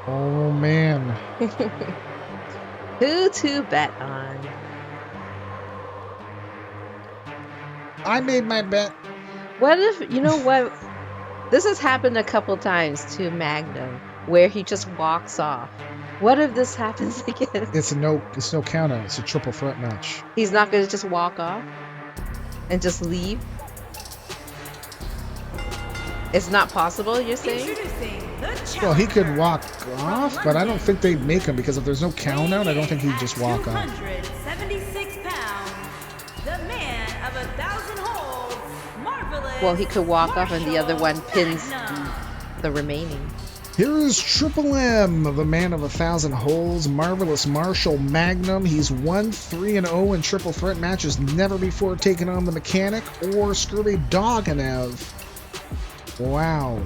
Oh man. Who to bet on? I made my bet. What if, you know what? This has happened a couple times to Magnum where he just walks off. What if this happens again? It's no count out. It's a triple threat match. He's not going to just walk off and just leave? It's not possible, you're saying? Introducing the Well, he could challenger walk from off, but I don't think they'd make him because if there's no count out, I don't think he'd just walk off. 276 pounds, the man of 1,000 holds, marvelous. Well, he could walk off and the other one pins Magnum. the remaining. Here is Triple M, the man of 1,000 holes, Marvelous Marshall Magnum. He's 1-3-0 in triple threat matches, never before taken on the Mechanic or Scurvy Doganev. Wow.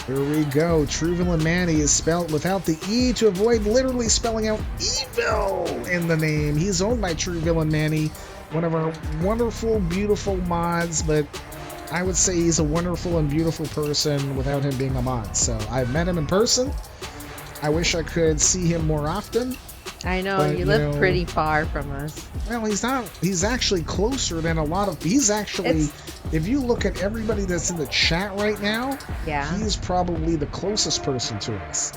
Here we go. True Villain Manny is spelled without the E to avoid literally spelling out evil in the name. He's owned by True Villain Manny, one of our wonderful, beautiful mods, but I would say he's a wonderful and beautiful person without him being a mod. So I've met him in person. I wish I could see him more often. I know, But, you live pretty far from us. Well, he's not. He's actually closer than a lot of. He's actually, if you look at everybody that's in the chat right now, Yeah. he's probably the closest person to us.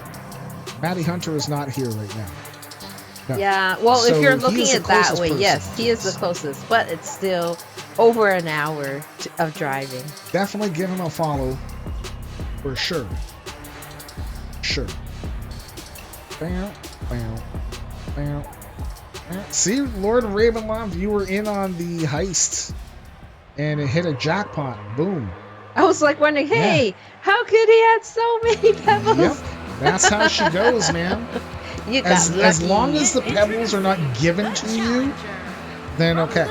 Matty Hunter is not here right now. No. Yeah, well, So if you're he looking is the at that closest way, person yes, to he is the us. closest, but it's still over an hour of driving. Definitely give him a follow, for sure. Sure. Bow, bow, bow, bow. See, Lord Ravenloft, you were in on the heist, and it hit a jackpot. Boom. I was like wondering, hey, how could he have so many pebbles? Yep, that's how she goes, man. You got As lucky. long as the pebbles are not given to you, then okay,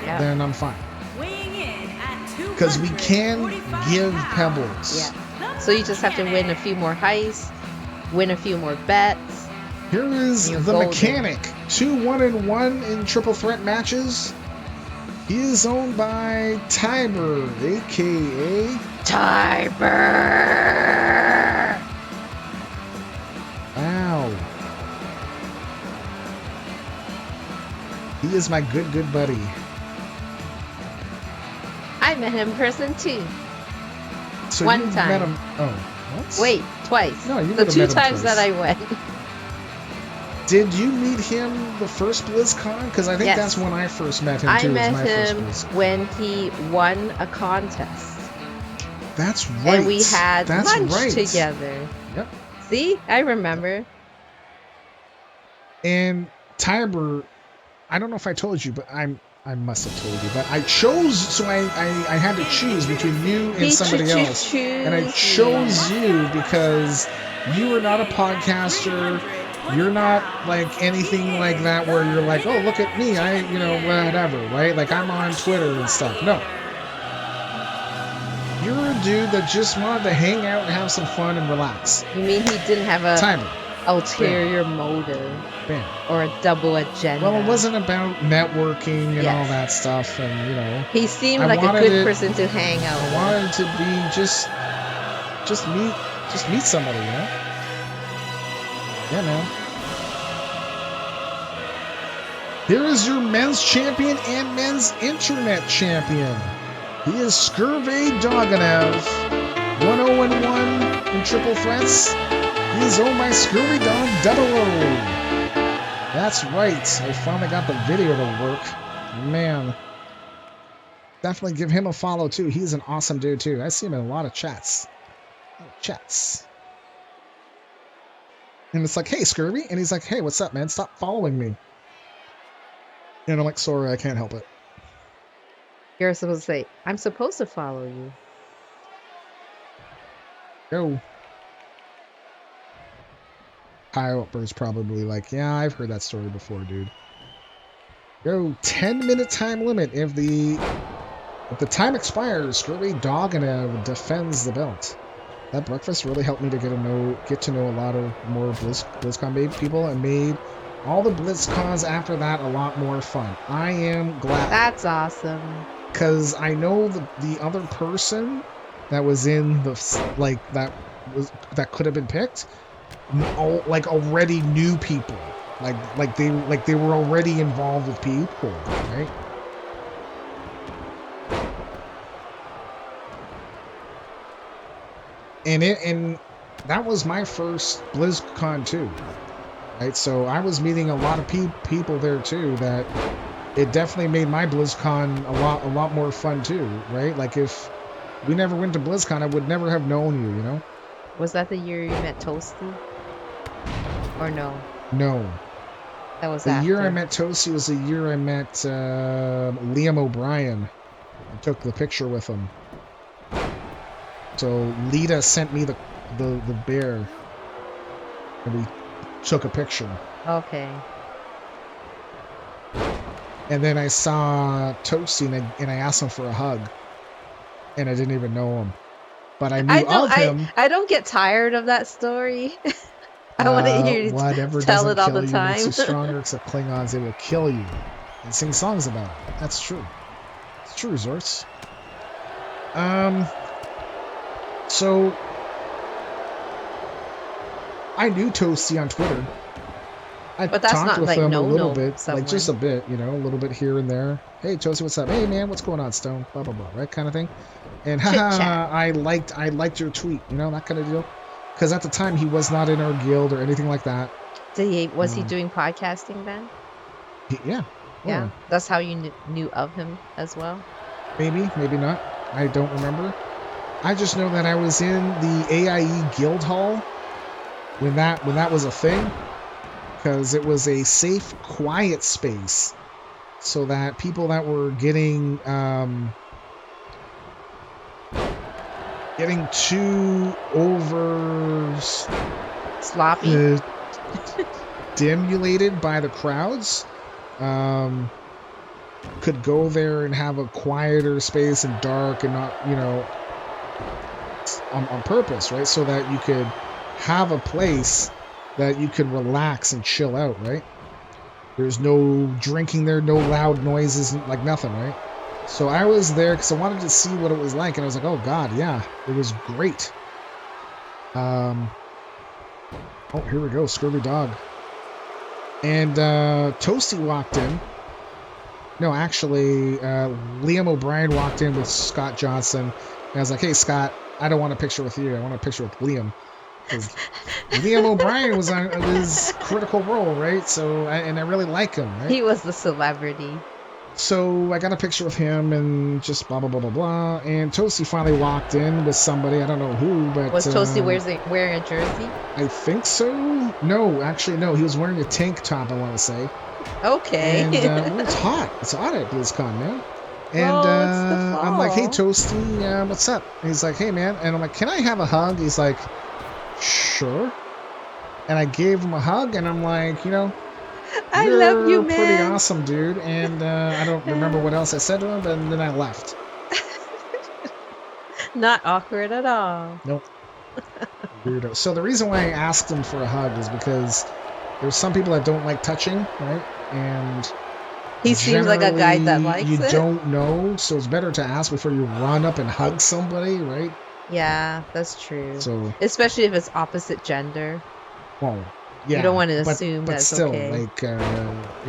Yeah. then I'm fine. Weighing in at Because we can 245 give pounds. pebbles. Yeah. So you just have to win a few more heists, win a few more bets. Here is You're the golden. Mechanic, 2-1-1 in triple threat matches. He is owned by Tiber, aka Tiber! Wow. He is my good buddy. I met him in person too. So One you time. met him. Oh, what? Wait, twice. No, you the would've two met him times twice. that I went. Did you meet him the first BlizzCon? Because I think Yes. that's when I first met him too. I was met my him first BlizzCon. when he won a contest. That's right. And we had that's lunch right. together. Yep. See? I remember. And Tiber, I don't know if I told you, but I must have told you, but I chose. So I had to choose between you and somebody else, and I chose you because you are not a podcaster. You're not like anything like that where you're like, oh, look at me, whatever, right? Like I'm on Twitter and stuff. No. You're a dude that just wanted to hang out and have some fun and relax. You mean he didn't have a Timer. ulterior motive Bam. or a double agenda? Well, it wasn't about networking and all Yes. that stuff, and He seemed I like a wanted good it- person to hang out I with. wanted to be just meet somebody, you know? Yeah, man. Here is your men's champion and men's internet champion. He is Scurvy Doganev, 1-0-1 in triple threats. He is owned by Scurvy Dog 00. That's right. I finally got the video to work. Man. Definitely give him a follow too. He's an awesome dude too. I see him in a lot of chats. And it's like, hey, Scurvy. And he's like, hey, what's up, man? Stop following me. And I'm like, sorry, I can't help it. You're supposed to say, I'm supposed to follow you. Go. Piper's probably like, yeah, I've heard that story before, dude. Go. 10-minute time limit. If the time expires, Scurvy Doganev defends the belt. That breakfast really helped me to get to know a lot of more BlizzCon people and made all the BlizzCons after that a lot more fun. I am glad. That's awesome. Because I know the other person that was in that that could have been picked, like already knew people, like they were already involved with people, right? And that was my first BlizzCon too, right? So I was meeting a lot of people there too. That it definitely made my BlizzCon a lot more fun too, right? Like if we never went to BlizzCon, I would never have known you, you know? Was that the year you met Toasty? Or no? No. That was The year I after. met Toasty was the year I met Liam O'Brien and took the picture with him. So Lita sent me the bear, and we took a picture. Okay. And then I saw Toasty, and I asked him for a hug, and I didn't even know him, but I knew of him. I don't get tired of that story. I want to hear you Whatever tell doesn't it all kill the you makes time. you stronger, except Klingons, they will kill you and sing songs about it. That's true. It's true, Zorts. So I knew Toasty on Twitter. I But that's talked not with like him a little no bit, someone. like just a bit, you know, a little bit here and there. Hey, Toasty, what's up? Hey, man, what's going on, Stone? Blah blah blah, right? Kind of thing. And haha, I liked your tweet, you know, that kind of deal. Because at the time he was not in our guild or anything like that. Was he doing podcasting then? Yeah. Yeah, that's how you knew of him as well. Maybe not. I don't remember. I just know that I was in the AIE Guild Hall when that was a thing, because it was a safe, quiet space, so that people that were getting too over sloppy, stimulated by the crowds, could go there and have a quieter space and dark and not, you know, on purpose, right? So that you could have a place that you could relax and chill out, right? There's no drinking there, no loud noises, like nothing, right? So I was there because I wanted to see what it was like, and I was like, oh god, yeah, it was great. Oh, here we go, Scurvy Dog. And Toasty walked in. No, actually, Liam O'Brien walked in with Scott Johnson. And I was like, hey, Scott, I don't want a picture with you. I want a picture with Liam. Because Liam O'Brien was on his Critical Role, right? So, and I really like him, right? He was the celebrity. So I got a picture with him and just blah, blah, blah, blah, blah. And Toasty finally walked in with somebody. I don't know who, but... Was Toasty wearing a jersey? I think so. No, actually, no. He was wearing a tank top, I want to say. Okay. And well, it's hot. It's hot at BlizzCon, man. And it's the fall. I'm like, hey, Toasty, what's up? And he's like, hey, man. And I'm like, can I have a hug? He's like, sure. And I gave him a hug, and I'm like, you know, I love you, man. Pretty awesome, dude. And I don't remember what else I said to him, but then I left. Not awkward at all. Nope. Weirdo. So the reason why I asked him for a hug is because there's some people that don't like touching, right? And he seems like a guy that likes you it. don't know, so it's better to ask before you run up and hug somebody, right? Yeah, that's true. So, especially if it's opposite gender. Well, yeah. You don't want to assume but that's still, okay. like, you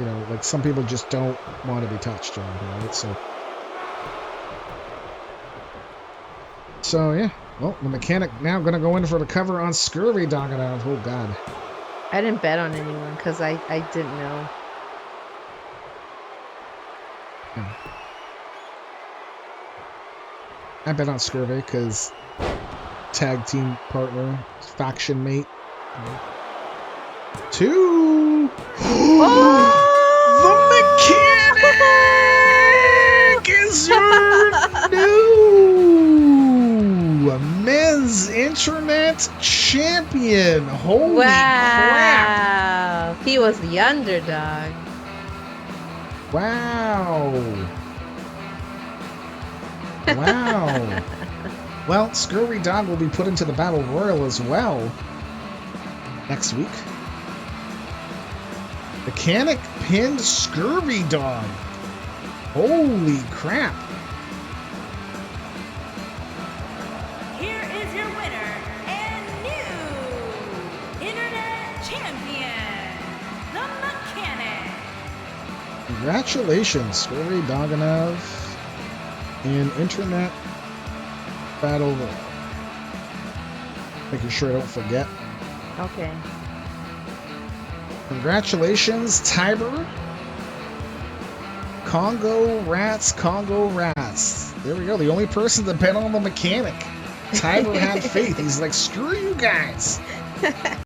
know, like some people just don't want to be touched or anything, right? So yeah. Well, the mechanic now going to go in for the cover on Scurvy Dog. Oh, God. I didn't bet on anyone because I didn't know. Yeah. I bet on Scurvy because tag team partner, faction mate. Two. The mechanic is your new men's internet champion. Holy crap! He was the underdog. Wow. Wow. Well, Scurvy Dog will be put into the Battle Royal as well next week. Mechanic pinned Scurvy Dog. Holy crap. Here is your winner and champion, the Mechanic. Congratulations, Scurvy, Doganov, in Internet Battle Royal. Making sure I don't forget. Okay. Congratulations, Tiber. Congo Rats, Congo Rats. There we go. The only person that bet on the Mechanic. Tiber had faith. He's like, screw you guys.